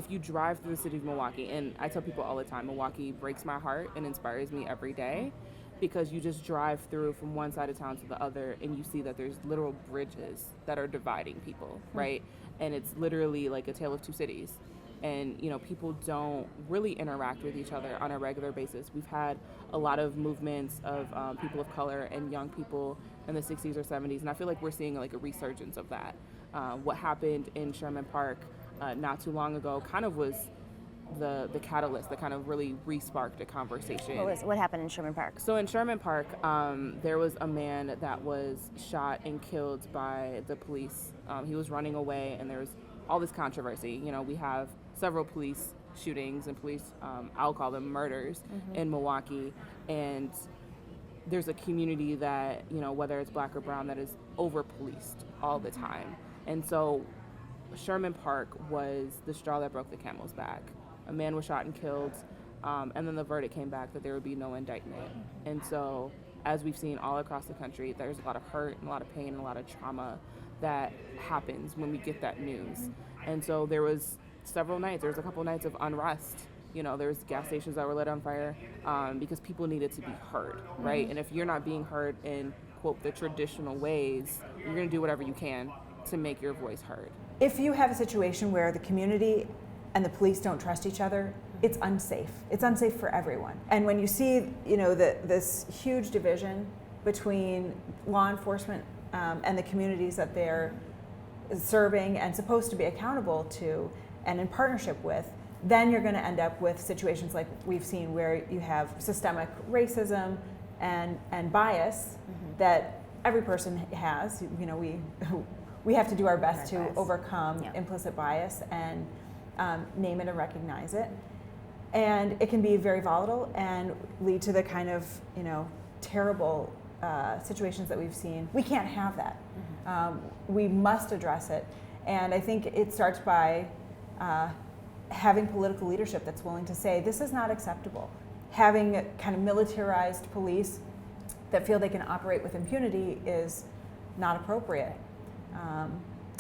if you drive through the city of Milwaukee, and I tell people all the time, Milwaukee breaks my heart and inspires me every day, because you just drive through from one side of town to the other and you see that there's literal bridges that are dividing people, right? And it's literally like a tale of two cities. And people don't really interact with each other on a regular basis. We've had a lot of movements of people of color and young people in the 60s or 70s, and I feel like we're seeing like a resurgence of that. What happened in Sherman Park not too long ago kind of was the catalyst that kind of really re-sparked a conversation. What happened in Sherman Park? So in Sherman Park, there was a man that was shot and killed by the police. He was running away, and there was all this controversy. We have several police shootings and police, I'll call them murders, in Milwaukee, and there's a community that, whether it's black or brown, that is over-policed all the time. And so Sherman Park was the straw that broke the camel's back. A man was shot and killed, and then the verdict came back that there would be no indictment. And so, as we've seen all across the country, there's a lot of hurt and a lot of pain and a lot of trauma that happens when we get that news. And so there was a couple nights of unrest. There was gas stations that were lit on fire because people needed to be heard, right? And if you're not being heard in, quote, the traditional ways, you're going to do whatever you can to make your voice heard. If you have a situation where the community and the police don't trust each other, it's unsafe. It's unsafe for everyone. And when you see, this huge division between law enforcement and the communities that they're serving and supposed to be accountable to and in partnership with, then you're going to end up with situations like we've seen where you have systemic racism and bias that every person has. We have to do our best to overcome implicit bias and name it and recognize it. And it can be very volatile and lead to the kind of, terrible situations that we've seen. We can't have that. We must address it. And I think it starts by having political leadership that's willing to say, this is not acceptable. Having kind of militarized police that feel they can operate with impunity is not appropriate.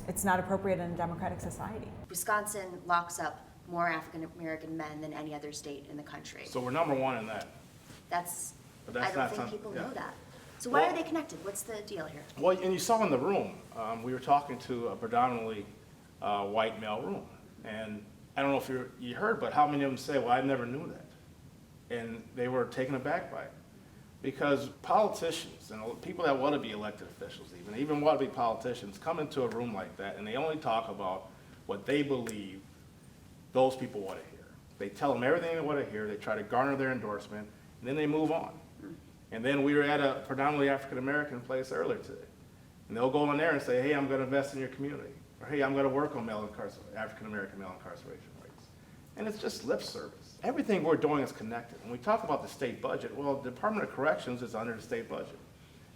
It's not appropriate in a democratic society. Wisconsin locks up more African American men than any other state in the country. So we're number one in that. I don't think people know that. So why are they connected? What's the deal here? Well, and you saw in the room, we were talking to a predominantly white male room. And I don't know if you heard, but how many of them say, well, I never knew that? And they were taken aback by it. Because politicians and people that want to be elected officials even want to be politicians, come into a room like that and they only talk about what they believe those people want to hear. They tell them everything they want to hear, they try to garner their endorsement, and then they move on. And then we were at a predominantly African-American place earlier today. And they'll go in there and say, hey, I'm going to invest in your community. Or hey, I'm going to work on African-American male incarceration rates. And it's just lip service. Everything we're doing is connected. When we talk about the state budget, well, the Department of Corrections is under the state budget.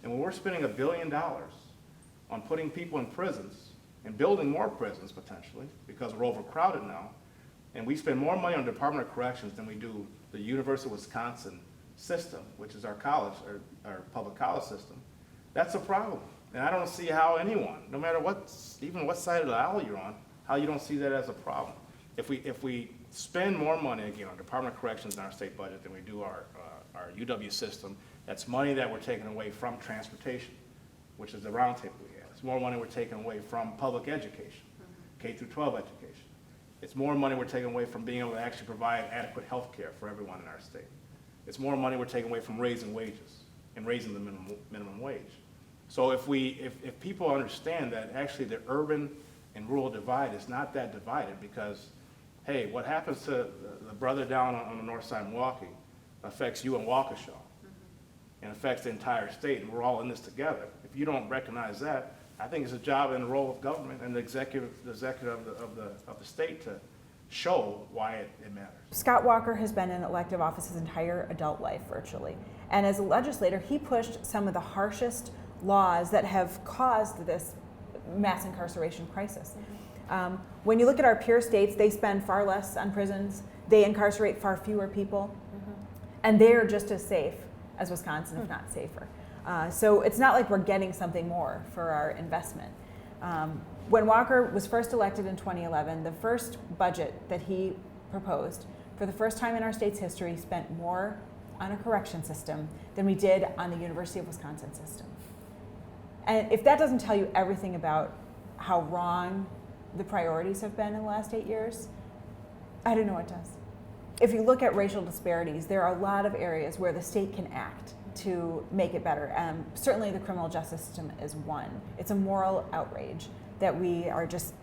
And when we're spending $1 billion on putting people in prisons and building more prisons potentially, because we're overcrowded now, and we spend more money on the Department of Corrections than we do the University of Wisconsin system, which is our college, our public college system, that's a problem. And I don't see how anyone, no matter even what side of the aisle you're on, how you don't see that as a problem. If we spend more money, again, on Department of Corrections in our state budget than we do our UW system, that's money that we're taking away from transportation, which is the roundtable we have. It's more money we're taking away from public education, K through 12 education. It's more money we're taking away from being able to actually provide adequate health care for everyone in our state. It's more money we're taking away from raising wages and raising the minimum wage. So if people understand that actually the urban and rural divide is not that divided, because, hey, what happens to the brother down on the north side of Milwaukee affects you in Waukesha and affects the entire state, and we're all in this together. If you don't recognize that, I think it's a job and a role of government and the executive of the state to show why it matters. Scott Walker has been in elective office his entire adult life, virtually. And as a legislator, he pushed some of the harshest laws that have caused this mass incarceration crisis. When you look at our peer states, they spend far less on prisons, they incarcerate far fewer people, and they're just as safe as Wisconsin, if not safer. So it's not like we're getting something more for our investment. When Walker was first elected in 2011, the first budget that he proposed, for the first time in our state's history, spent more on a correction system than we did on the University of Wisconsin system. And if that doesn't tell you everything about how wrong the priorities have been in the last 8 years, I don't know what does. If you look at racial disparities, there are a lot of areas where the state can act to make it better. Certainly the criminal justice system is one. It's a moral outrage that we are just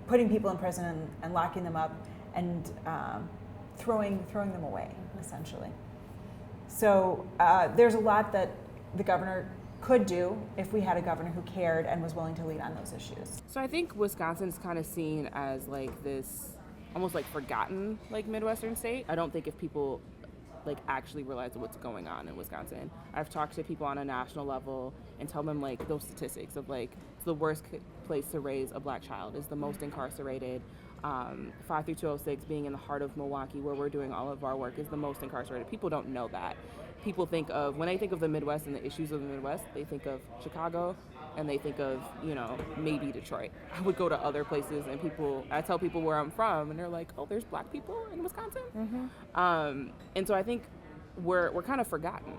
putting people in prison and locking them up and throwing them away, essentially. So there's a lot that the governor could do if we had a governor who cared and was willing to lead on those issues. So I think Wisconsin's kind of seen as like this almost like forgotten like Midwestern state. I don't think if people like actually realize what's going on in Wisconsin. I've talked to people on a national level and tell them like those statistics of like it's the worst place to raise a black child, is the most incarcerated. 5 through 206 being in the heart of Milwaukee where we're doing all of our work is the most incarcerated. People don't know that. People think of, when they think of the Midwest and the issues of the Midwest, they think of Chicago and they think of, you know, maybe Detroit. I would go to other places and I tell people where I'm from and they're like, oh, there's black people in Wisconsin? Mm-hmm. And so I think we're kind of forgotten.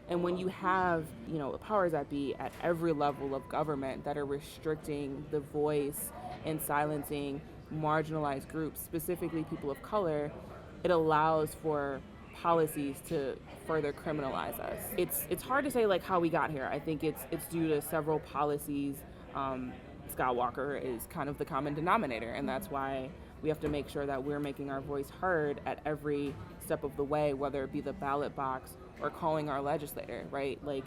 And when you have, you know, powers that be at every level of government that are restricting the voice and silencing marginalized groups, specifically people of color, it allows for policies to further criminalize us. It's hard to say like how we got here. I think it's due to several policies. Scott Walker is kind of the common denominator, and that's why we have to make sure that we're making our voice heard at every step of the way, whether it be the ballot box or calling our legislator, right? Like,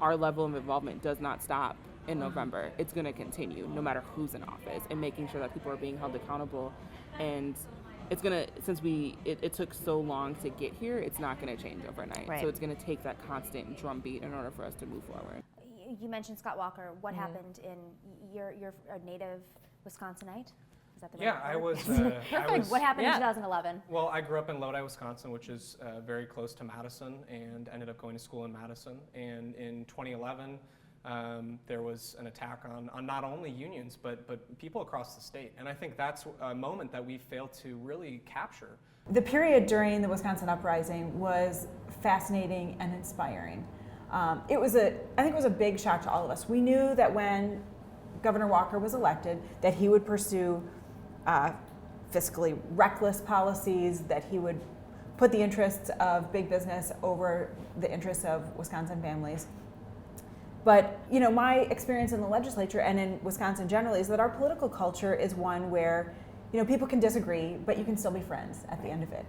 our level of involvement does not stop in November. It's going to continue no matter who's in office, and making sure that people are being held accountable. And it's going to, since it took so long to get here, it's not going to change overnight. Right. So it's going to take that constant drumbeat in order for us to move forward. You mentioned Scott Walker. What happened in, you're a native Wisconsinite? Is that the right I was. Perfect. What happened in 2011? Well, I grew up in Lodi, Wisconsin, which is very close to Madison, and ended up going to school in Madison. And in 2011, there was an attack on not only unions, but people across the state. And I think that's a moment that we failed to really capture. The period during the Wisconsin uprising was fascinating and inspiring. I think it was a big shock to all of us. We knew that when Governor Walker was elected, that he would pursue fiscally reckless policies, that he would put the interests of big business over the interests of Wisconsin families. But, you know, my experience in the legislature and in Wisconsin generally is that our political culture is one where, you know, people can disagree, but you can still be friends at the end of it.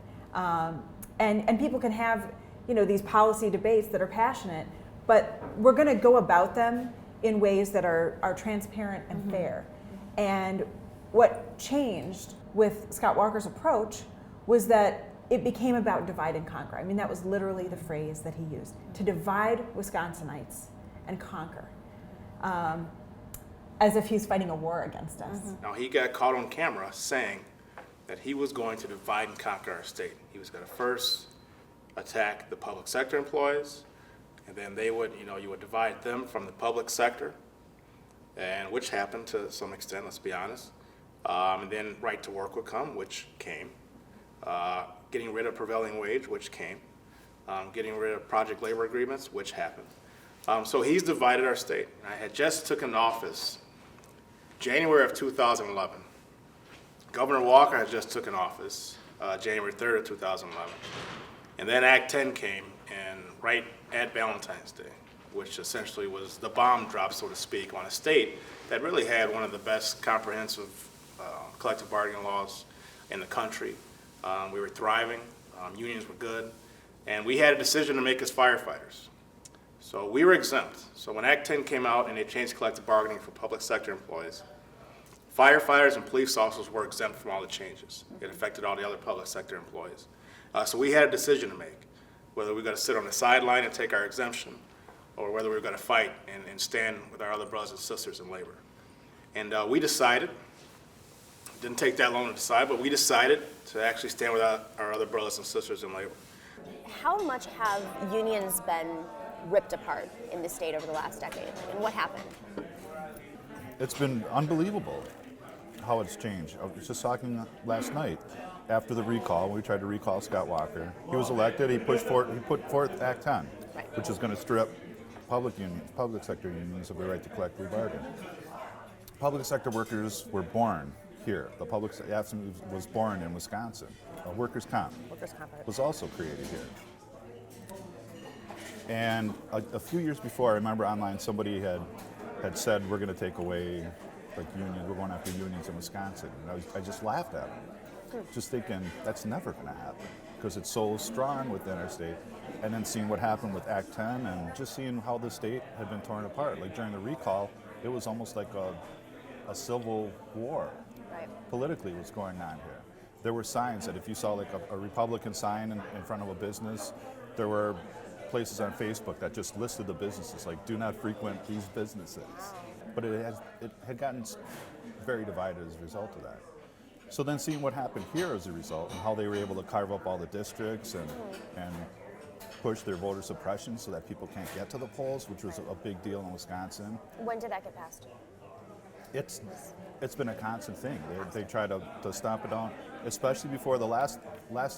And people can have, you know, these policy debates that are passionate, but we're going to go about them in ways that are transparent and fair. And what changed with Scott Walker's approach was that it became about divide and conquer. I mean, that was literally the phrase that he used, to divide Wisconsinites and conquer, as if he's fighting a war against us. Now, he got caught on camera saying that he was going to divide and conquer our state. He was going to first attack the public sector employees, and then they would, you know, you would divide them from the public sector, and which happened to some extent, let's be honest. And then right to work would come, which came. Getting rid of prevailing wage, which came. Getting rid of project labor agreements, which happened. So he's divided our state. I had just taken office January of 2011. Governor Walker had just taken office January 3rd of 2011. And then Act 10 came, and right at Valentine's Day, which essentially was the bomb drop, so to speak, on a state that really had one of the best comprehensive collective bargaining laws in the country. We were thriving, unions were good, and we had a decision to make as firefighters. So we were exempt. So when Act 10 came out and they changed collective bargaining for public sector employees, firefighters and police officers were exempt from all the changes. It affected all the other public sector employees. So we had a decision to make, whether we were going to sit on the sideline and take our exemption, or whether we were going to fight and stand with our other brothers and sisters in labor. And we decided, didn't take that long to decide, but we decided to actually stand with our other brothers and sisters in labor. How much have unions been ripped apart in the state over the last decade, and what happened? It's been unbelievable how it's changed. I was just talking last night after the recall. We tried to recall Scott Walker. He was elected. He put forth Act 10, which is going to strip public sector unions of the right to collectively bargain. Public sector workers were born here. The public sector was born in Wisconsin. Workers' comp was also created here. And a few years before, I remember online somebody had said, we're going to take away unions, we're going after unions in Wisconsin. And I just laughed at them, just thinking that's never going to happen because it's so strong within our state. And then seeing what happened with Act 10 and just seeing how the state had been torn apart. Like during the recall, it was almost like a civil war. Right. Politically what's going on here. There were signs that if you saw like a Republican sign in front of a business, there were places on Facebook that just listed the businesses, like do not frequent these businesses. But it had gotten very divided as a result of that. So then seeing what happened here as a result and how they were able to carve up all the districts and push their voter suppression so that people can't get to the polls, which was a big deal in Wisconsin. When did that get passed? It's been a constant thing. They try to stomp it down, especially before the last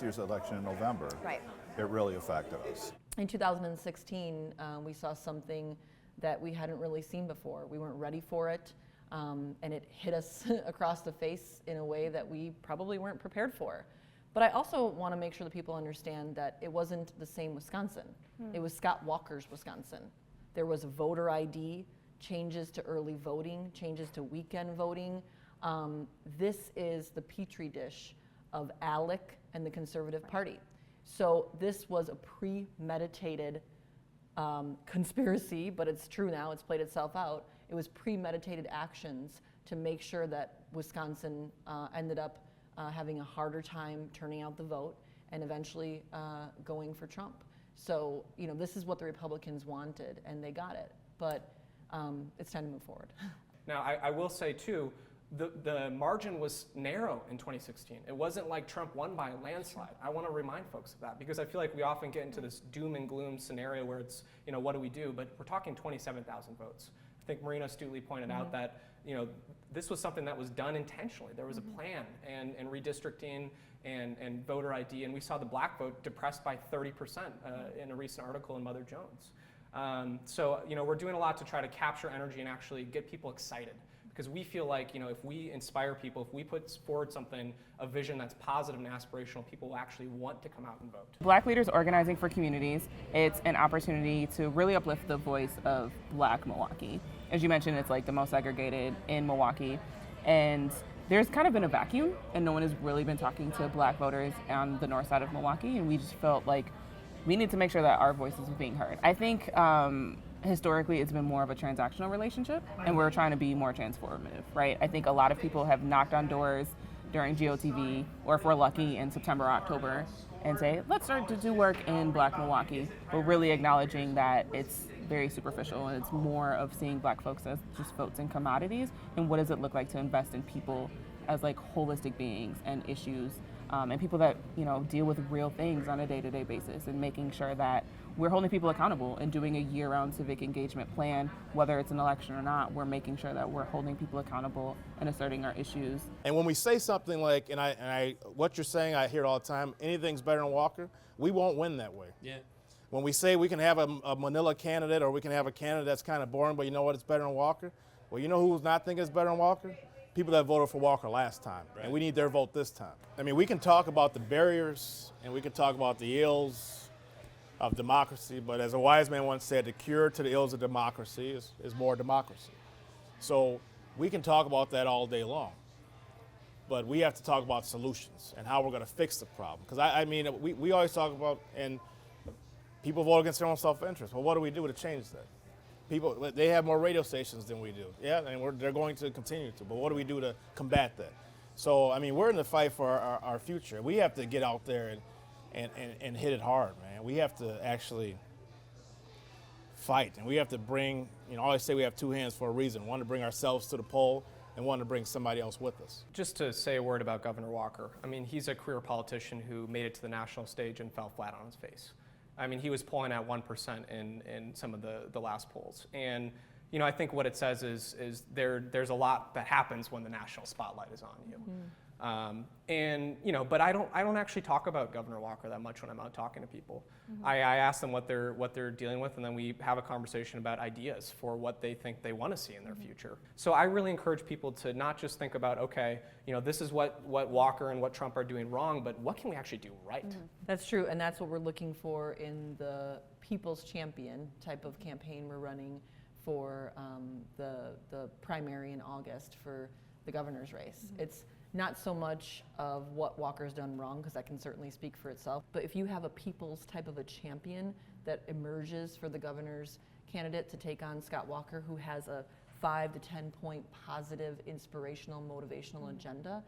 year's election in November. Right. It really affected us. In 2016, we saw something that we hadn't really seen before. We weren't ready for it, and it hit us across the face in a way that we probably weren't prepared for. But I also want to make sure that people understand that it wasn't the same Wisconsin. It was Scott Walker's Wisconsin. There was voter ID, changes to early voting, changes to weekend voting. This is the petri dish of ALEC and the Conservative Party. So this was a premeditated conspiracy, but it's true now, it's played itself out. It was premeditated actions to make sure that Wisconsin ended up having a harder time turning out the vote and eventually going for Trump. So, this is what the Republicans wanted, and they got it. But it's time to move forward. Now, I will say, too, the margin was narrow in 2016. It wasn't like Trump won by a landslide. I want to remind folks of that because I feel like we often get into this doom and gloom scenario where it's, what do we do? But we're talking 27,000 votes. I think Marina astutely pointed out that, this was something that was done intentionally. There was a plan and redistricting and voter ID, and we saw the black vote depressed by 30% in a recent article in Mother Jones. So, we're doing a lot to try to capture energy and actually get people excited. Because we feel like, if we inspire people, if we put forward something, a vision that's positive and aspirational, people will actually want to come out and vote. Black leaders organizing for communities, it's an opportunity to really uplift the voice of Black Milwaukee. As you mentioned, it's like the most segregated in Milwaukee. And there's kind of been a vacuum, and no one has really been talking to Black voters on the north side of Milwaukee. And we just felt like we need to make sure that our voices are being heard. I think historically it's been more of a transactional relationship, and we're trying to be more transformative, right? I think a lot of people have knocked on doors during GOTV, or if we're lucky in September, October, and say, let's start to do work in Black Milwaukee. We're really acknowledging that it's very superficial and it's more of seeing Black folks as just votes and commodities, and what does it look like to invest in people as like holistic beings and issues, and people that deal with real things on a day-to-day basis, and making sure that we're holding people accountable and doing a year-round civic engagement plan, whether it's an election or not. We're making sure that we're holding people accountable and asserting our issues. And when we say something like, what you're saying, I hear it all the time, anything's better than Walker, we won't win that way. Yeah. When we say we can have a Manila candidate, or we can have a candidate that's kind of boring, but you know what, it's better than Walker? Well, you know who's not thinking it's better than Walker? People that voted for Walker last time, right. And we need their vote this time. I mean, we can talk about the barriers, and we can talk about the ills of democracy, but as a wise man once said, the cure to the ills of democracy is more democracy. So we can talk about that all day long, but we have to talk about solutions and how we're going to fix the problem. Because we always talk about, and people vote against their own self-interest. Well, what do we do to change that? People, they have more radio stations than we do. Yeah, and they're going to continue to, but what do we do to combat that? So, we're in the fight for our future. We have to get out there and hit it hard, man. We have to actually fight, and we have to bring, I always say we have two hands for a reason. One to bring ourselves to the poll, and one to bring somebody else with us. Just to say a word about Governor Walker, he's a career politician who made it to the national stage and fell flat on his face. He was polling at 1% in some of the last polls. And, I think what it says is there's a lot that happens when the national spotlight is on you. But I don't actually talk about Governor Walker that much when I'm out talking to people. I ask them what they're dealing with, and then we have a conversation about ideas for what they think they want to see in their future. So I really encourage people to not just think about, okay, this is what Walker and what Trump are doing wrong, but what can we actually do right? That's true, and that's what we're looking for in the People's Champion type of campaign we're running for the primary in August for the governor's race. It's not so much of what Walker's done wrong, because that can certainly speak for itself, but if you have a people's type of a champion that emerges for the governor's candidate to take on Scott Walker, who has a 5 to 10 point positive, inspirational, motivational agenda,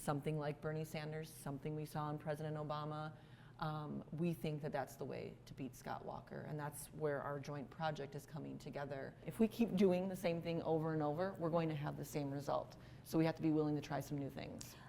something like Bernie Sanders, something we saw in President Obama, we think that that's the way to beat Scott Walker, and that's where our joint project is coming together. If we keep doing the same thing over and over, we're going to have the same result. So we have to be willing to try some new things.